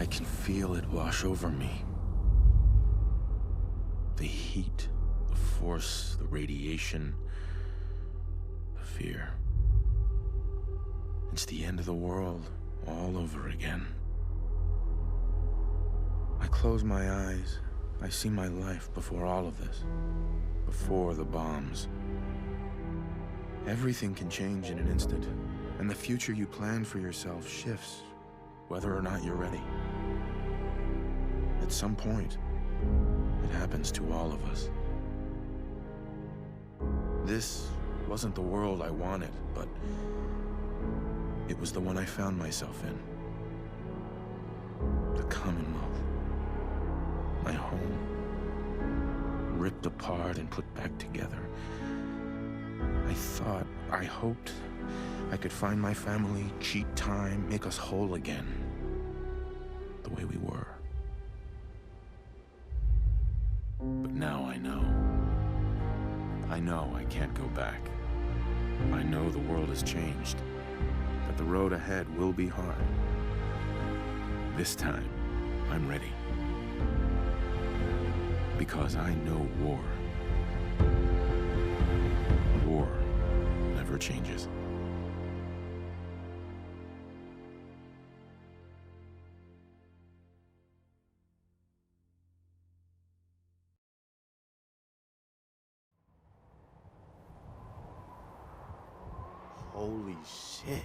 I can feel it wash over me. The heat, the force, the radiation, the fear. It's the end of the world all over again. I close my eyes. I see my life before all of this. Before the bombs. Everything can change in an instant, and the future you plan for yourself shifts, whether or not you're ready. At some point, it happens to all of us. This wasn't the world I wanted, but it was the one I found myself in. The Commonwealth. My home. Ripped apart and put back together. I hoped I could find my family, cheat time, make us whole again. The way we were. But now I know. I know I can't go back. I know the world has changed. That the road ahead will be hard. This time, I'm ready. Because I know war. War never changes. Holy shit.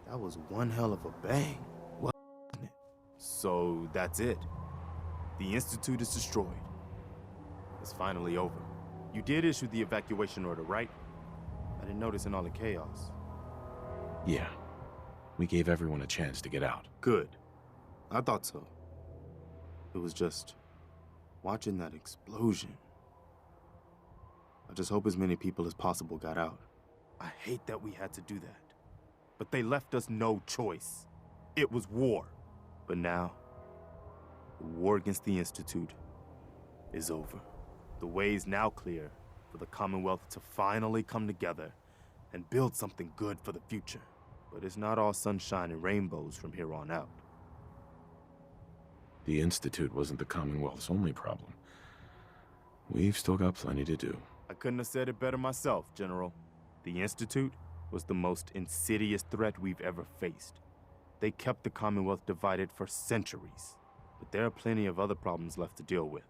That was one hell of a bang. Wasn't it? So that's it. The Institute is destroyed. It's finally over. You did issue the evacuation order, right? I didn't notice in all the chaos. Yeah. We gave everyone a chance to get out. Good. I thought so. It was just watching that explosion. I just hope as many people as possible got out. I hate that we had to do that. But they left us no choice. It was war. But now, the war against the Institute is over. The way is now clear for the Commonwealth to finally come together and build something good for the future. But it's not all sunshine and rainbows from here on out. The Institute wasn't the Commonwealth's only problem. We've still got plenty to do. I couldn't have said it better myself, General. The Institute was the most insidious threat we've ever faced. They kept the Commonwealth divided for centuries. But there are plenty of other problems left to deal with.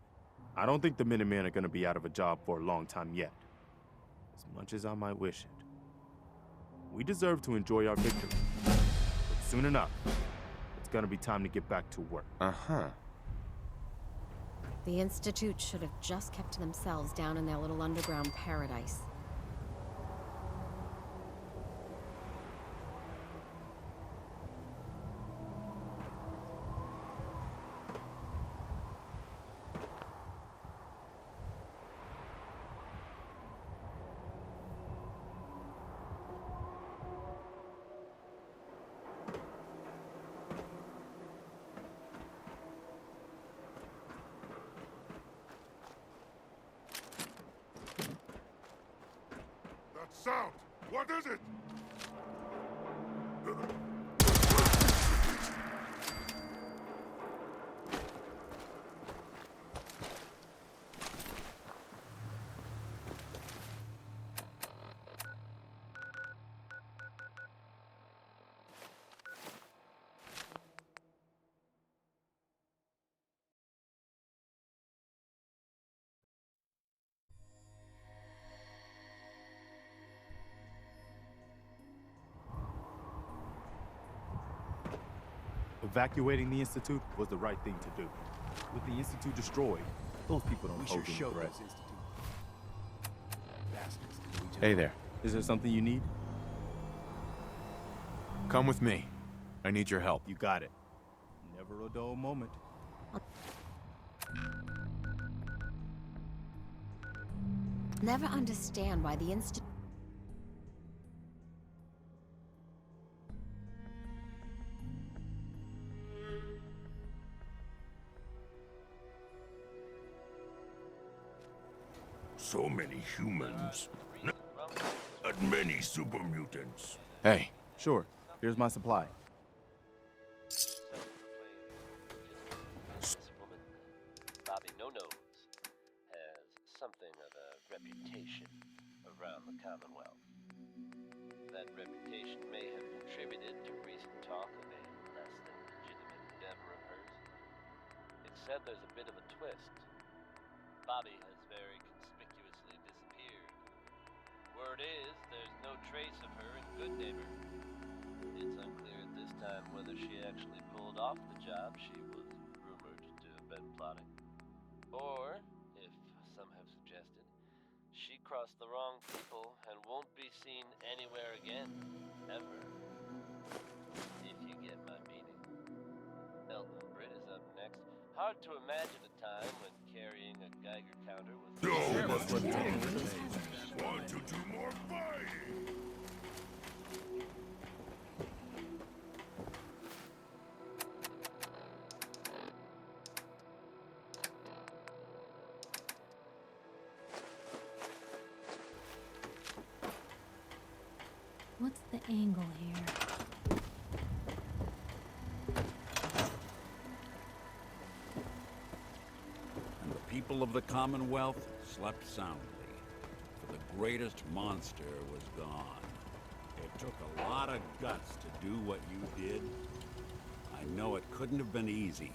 I don't think the Minutemen are going to be out of a job for a long time yet. As much as I might wish it. We deserve to enjoy our victory. But soon enough, it's going to be time to get back to work. Uh-huh. The Institute should have just kept to themselves down in their little underground paradise. Sound! What is it? Evacuating the Institute was the right thing to do. With the Institute destroyed, those people don't pose any threat. Hey there. Is there something you need? Come with me. I need your help. You got it. Never a dull moment. Never understand why the Institute... So many humans. Not many super mutants. Hey. Sure. Here's my supply. reputation around the Commonwealth. That reputation may have contributed to recent talk of a less than legitimate endeavor of hers. Except there's a bit of a twist. Bobby has very conspicuously disappeared. Word is, there's no trace of her in Goodneighbor. It's unclear at this time whether she actually pulled off the job she was rumored to have been plotting. Or, if some have suggested, she crossed the wrong people and won't be seen anywhere again, ever. If you get my meaning. Elton Britt is up next. Hard to imagine a time when carrying a Geiger counter was... No, but want to do more fighting! What's the angle here? And the people of the Commonwealth slept soundly, for the greatest monster was gone. It took a lot of guts to do what you did. I know it couldn't have been easy.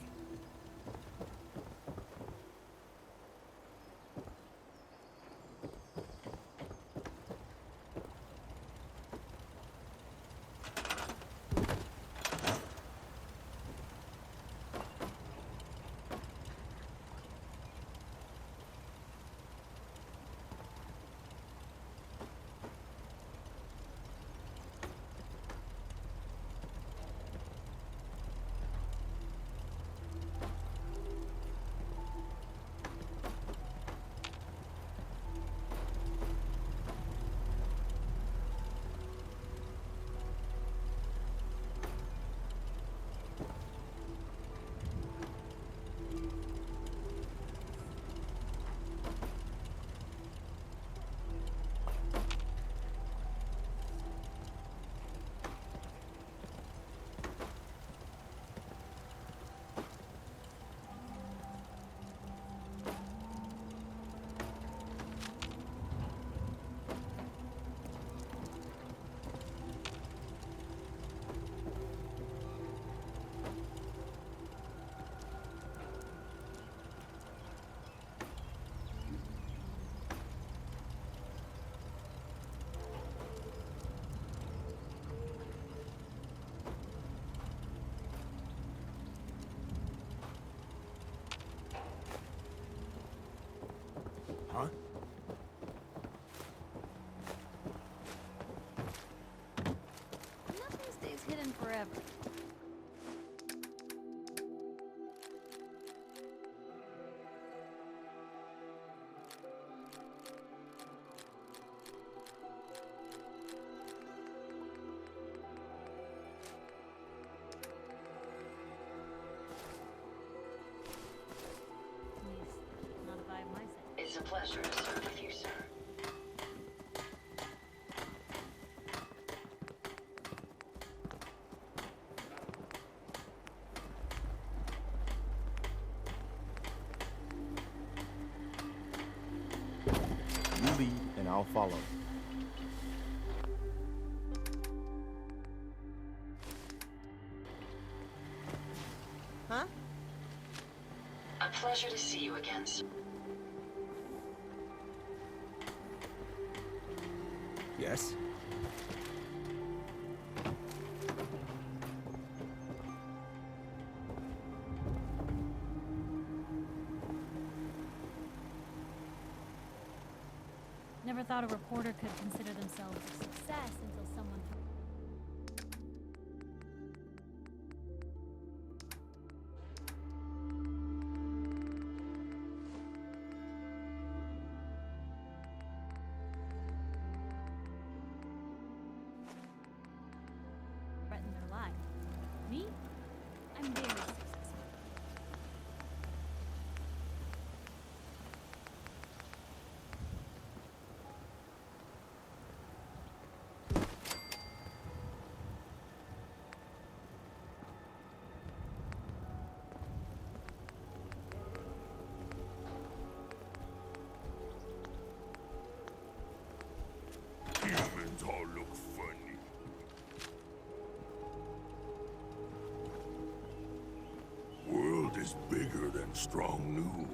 Huh? Nothing stays hidden forever. At least, not if I have my say. It's a pleasure to serve with you, sir. You lead, and I'll follow. Huh? A pleasure to see you again, sir. Yes? Never thought a reporter could consider themselves a success until someone... threatened their life. Me? I'm very successful. better than strong new.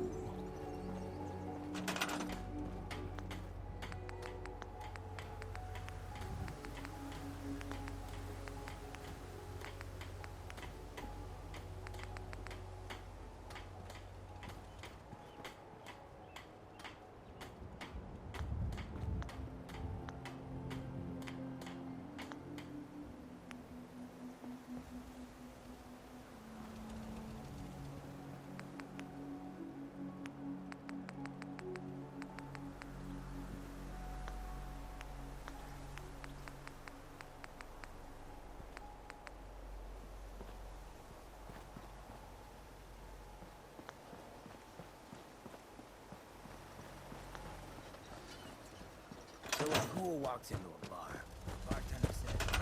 So a ghoul walks into a bar. Bartender said,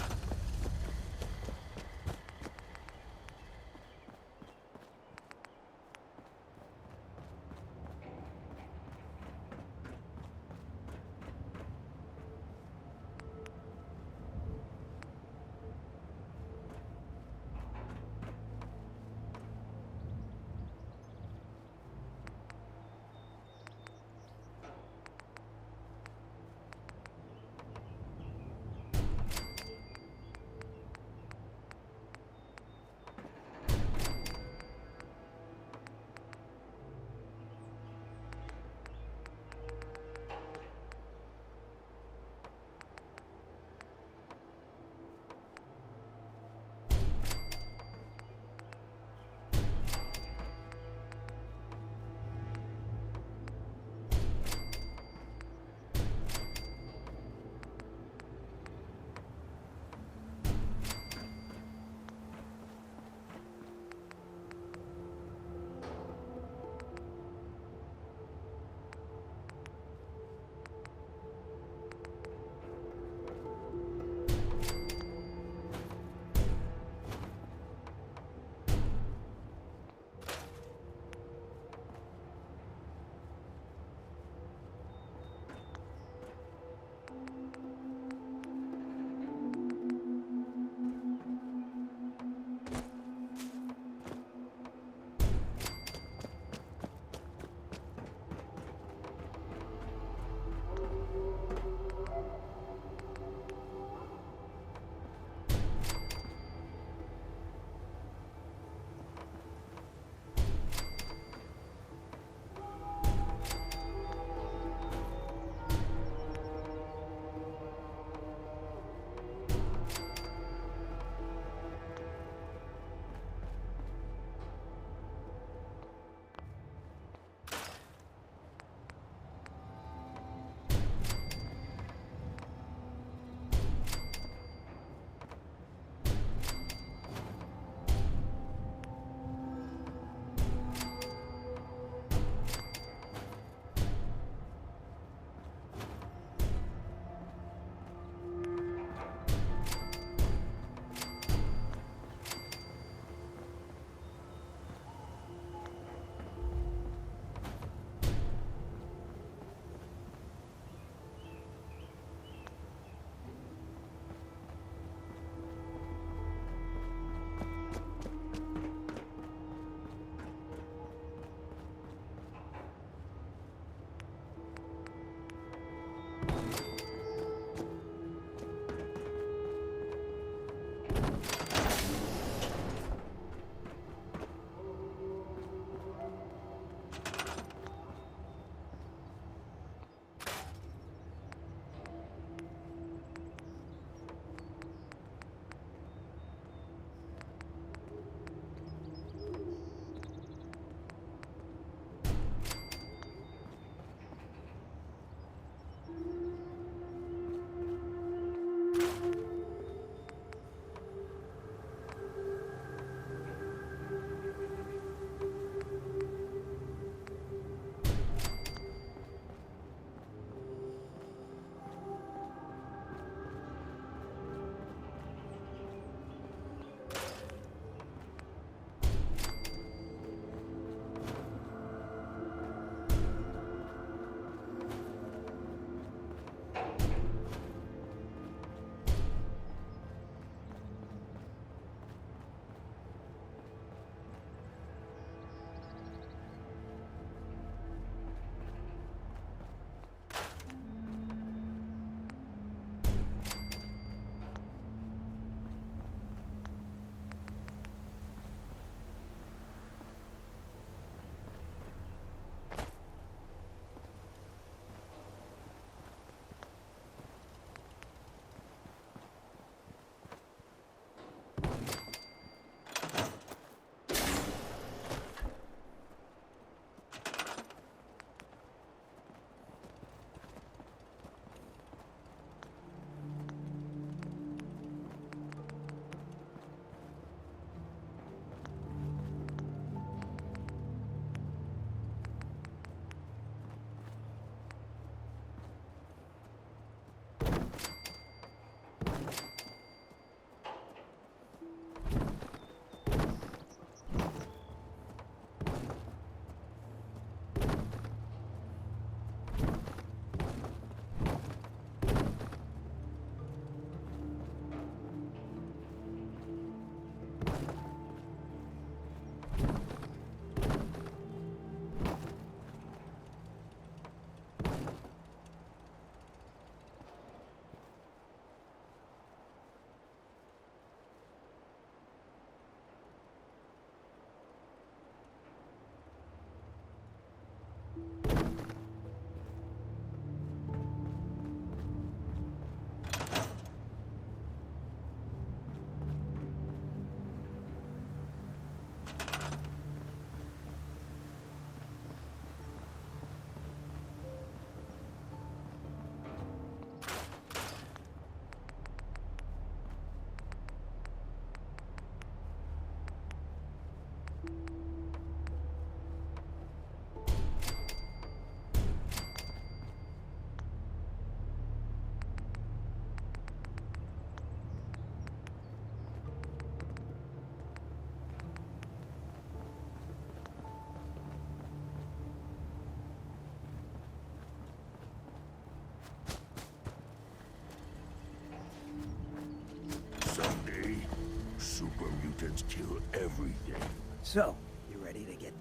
So, you ready to get...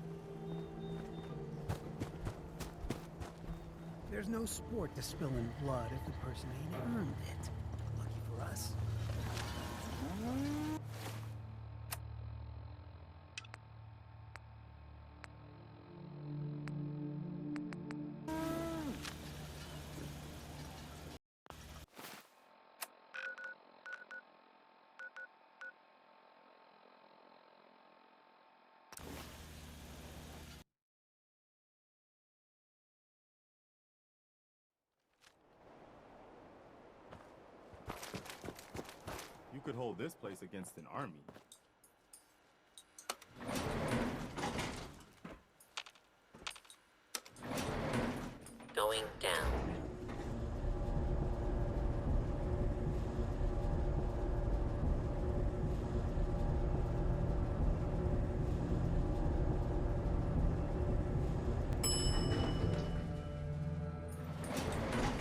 There's no sport to spilling blood if the person ain't earned it. Lucky for us. You could hold this place against an army. Going down.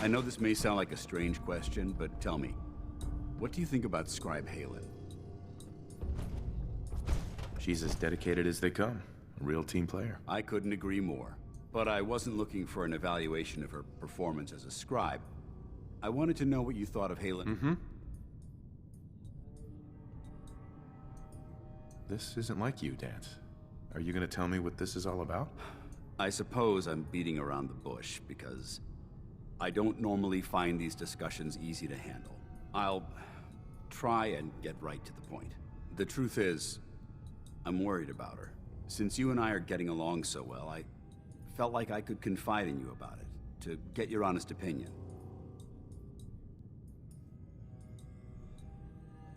I know this may sound like a strange question, but tell me, what do you think about Scribe Haylen? She's as dedicated as they come. A real team player. I couldn't agree more. But I wasn't looking for an evaluation of her performance as a scribe. I wanted to know what you thought of Haylen. Mm-hmm. This isn't like you, Dance. Are you gonna tell me what this is all about? I suppose I'm beating around the bush because I don't normally find these discussions easy to handle. I'll try and get right to the point. The truth is, I'm worried about her. Since you and I are getting along so well, I felt like I could confide in you about it, to get your honest opinion.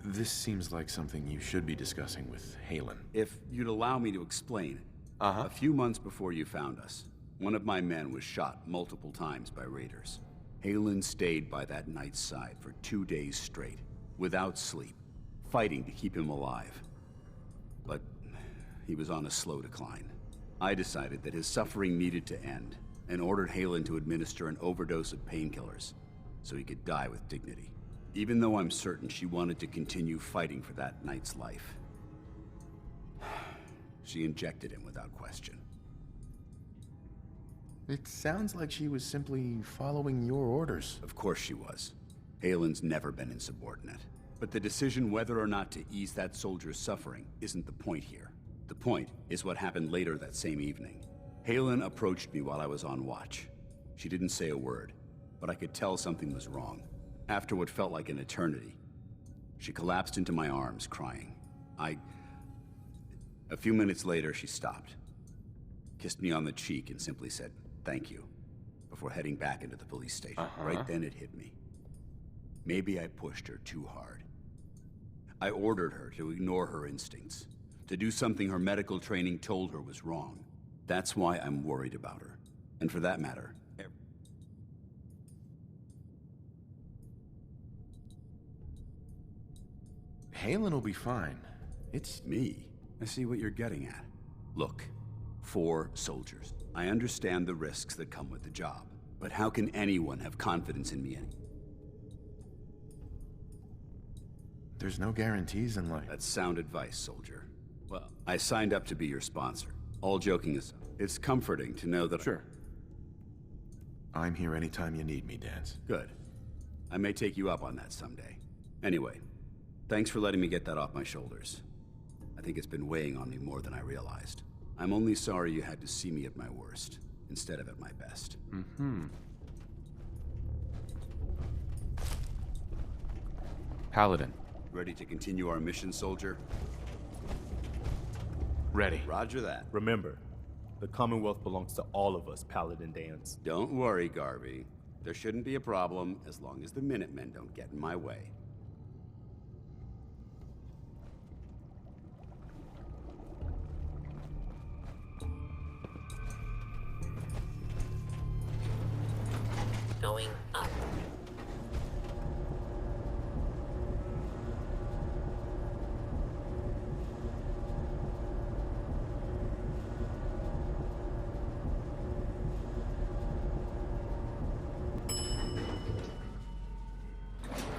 This seems like something you should be discussing with Haylen. If you'd allow me to explain, Uh-huh. a few months before you found us, one of my men was shot multiple times by raiders. Haylen stayed by that knight's side for 2 days straight, without sleep, fighting to keep him alive. But he was on a slow decline. I decided that his suffering needed to end, and ordered Haylen to administer an overdose of painkillers, so he could die with dignity. Even though I'm certain she wanted to continue fighting for that knight's life. She injected him without question. It sounds like she was simply following your orders. Of course she was. Haylen's never been insubordinate. But the decision whether or not to ease that soldier's suffering isn't the point here. The point is what happened later that same evening. Haylen approached me while I was on watch. She didn't say a word, but I could tell something was wrong. After what felt like an eternity, she collapsed into my arms, crying. A few minutes later, she stopped, kissed me on the cheek, and simply said, "Thank you," before heading back into the police station. Right then it hit me. Maybe I pushed her too hard. I ordered her to ignore her instincts, to do something her medical training told her was wrong. That's why I'm worried about her. And for that matter, Haylen will be fine. It's me. I see what you're getting at. Look, 4 soldiers. I understand the risks that come with the job, but how can anyone have confidence in me any? There's no guarantees in life. That's sound advice, soldier. Well, I signed up to be your sponsor. All joking aside, it's comforting to know that... Sure. I'm here anytime you need me, Dance. Good. I may take you up on that someday. Anyway, thanks for letting me get that off my shoulders. I think it's been weighing on me more than I realized. I'm only sorry you had to see me at my worst, instead of at my best. Mm-hmm. Paladin. Ready to continue our mission, soldier? Ready. Roger that. Remember, the Commonwealth belongs to all of us, Paladin Dance. Don't worry, Garvey. There shouldn't be a problem as long as the Minutemen don't get in my way. Going up.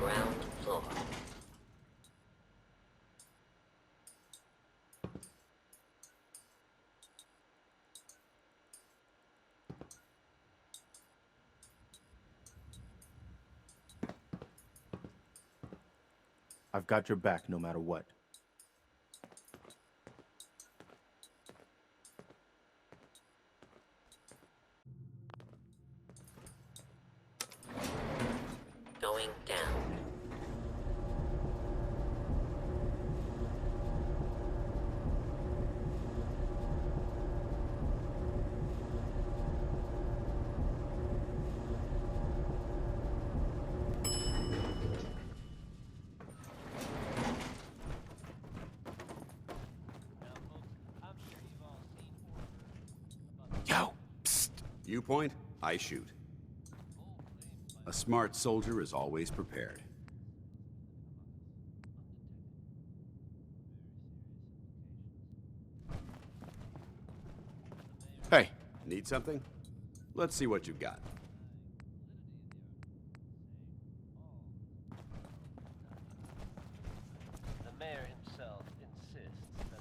Ground I've got your back no matter what. Going down. Yo, psst. You point, I shoot. A smart soldier is always prepared. Hey, Need something? Let's see what you've got. The mayor himself insists that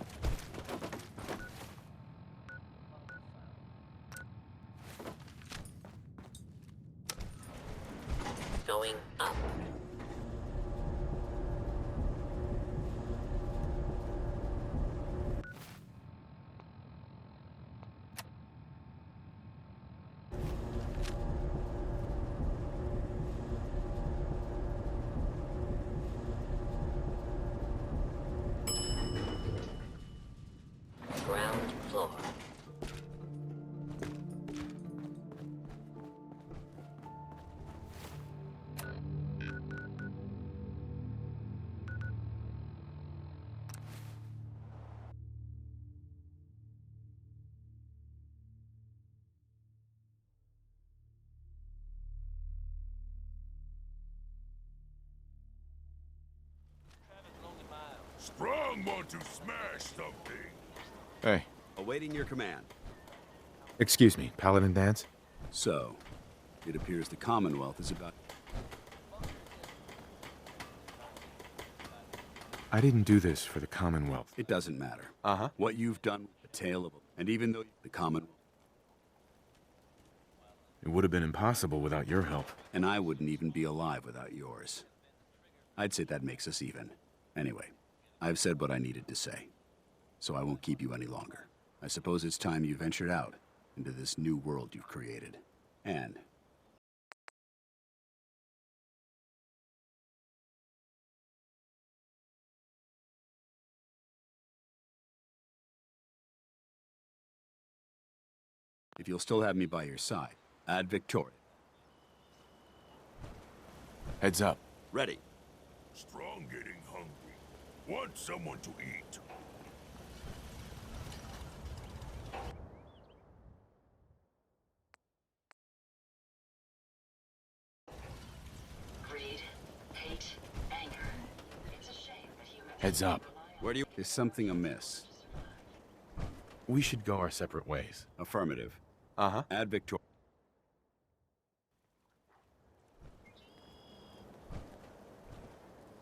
Going up. Ground floor. Strong want to smash something. hey. Awaiting your command. Excuse me, Paladin Dance? So, it appears the Commonwealth is about... I didn't do this for the Commonwealth. It doesn't matter. Uh-huh. What you've done, a tale of... And even though the Commonwealth... It would have been impossible without your help. And I wouldn't even be alive without yours. I'd say that makes us even. Anyway, I've said what I needed to say. So I won't keep you any longer. I suppose it's time you ventured out into this new world you've created. And if you'll still have me by your side, Ad Victoria. Heads up. Ready. Strong getting hungry. Want someone to eat. Greed, hate, anger. It's a shame that humans... Heads up. Where do you... Is something amiss? We should go our separate ways. Affirmative. Uh-huh. Ad Victoria.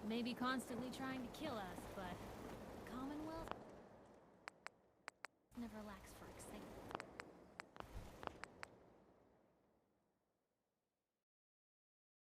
Maybe constantly trying to kill us.